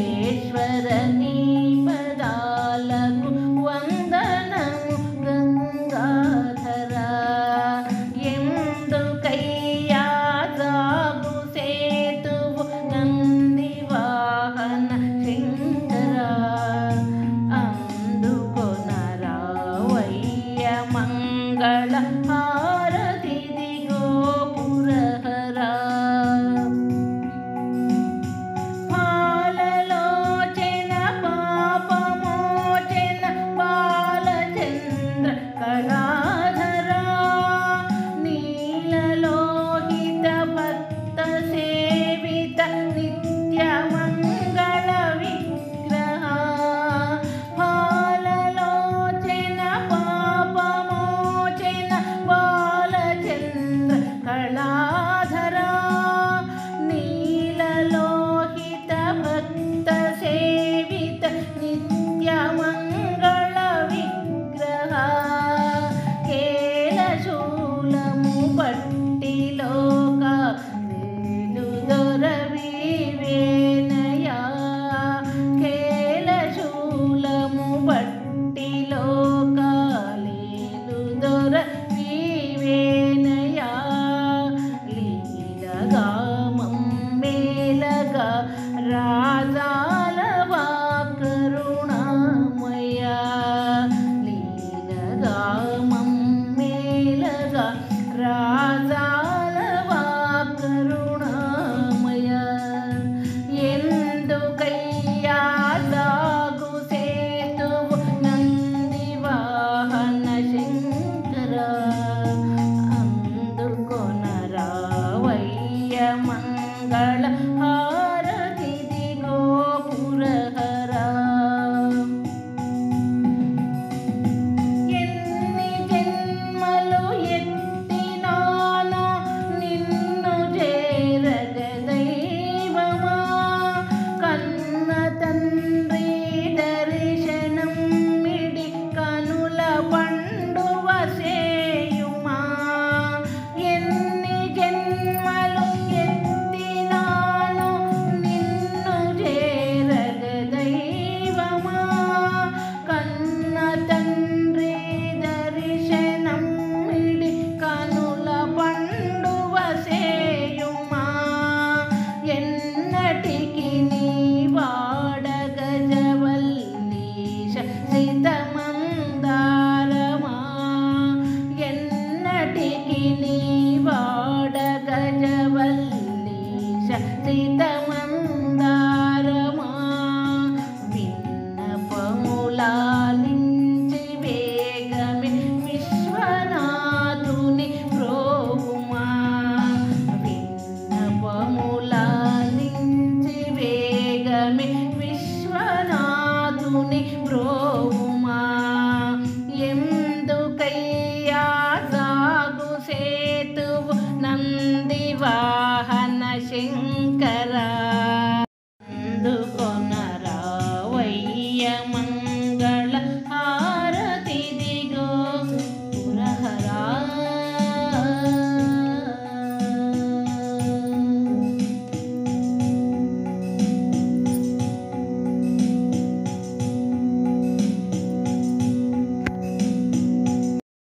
విశ్వేశ్వర నీ పదాలకు వందనము గంగాధర. ఎందుకయ్యా సాగు సేతువు నంది వాహన శంకర. అందుకొనరావయ్య మంగళ హారతిదిగో పురహర. పాలలోచన పాపమోచన బాలచంద్ర కళాధర. నీలలోహిత భక్త సేవిత నిత్య మంగళ విగ్రహ. పాలలోచన పాపమోచన బాలచంద్ర కళాధర. నీలలోహిత భక్త సేవిత నిత్య మంగళ విగ్రహ. కేలశూలము పట్టిలోక వేలుదొరవివేనయా. కేలశూలము పట్టిలోక లేలుదొరవివేనయా. లీలగా మమ్మేలగా రాజాలవా కరుణామయ. లీలగా మమ్మేలగా రాజాలవా కరుణామయ. ఎందుకయ్యా సాగు సేతువు నంది వాహన శంకర. అందుకొనరావయ్య మంగళ హారతిదిగో పురహర. ఎన్ని జన్మలు ఎత్తినానో నిన్ను చేరగదైవమా. కన్న తండ్రి దర్శనం మిడి కనుల పండువ సేయుమా. ఎన్ని జన్మలు ఎత్తినానో నిన్ను చేరగదైవమా. కన్న తండ్రి దర్శనం మిడి కనుల పండువ సేయుమా. ఎన్నటికి నీ వాడగజవల్లీశ సితమందారమా. ఎన్నటికి నీ వాడగజవల్లీశ సితమందారమా. విన్నపములాలించి వేగమే విశ్వనాథుని ప్రోగుమా. విన్నపములాలించి వేగమే విశ్వనాథుని ప్రోగుమా. ఎందుకయ్యా సాగు సేతువు నంది వాహన శంకర.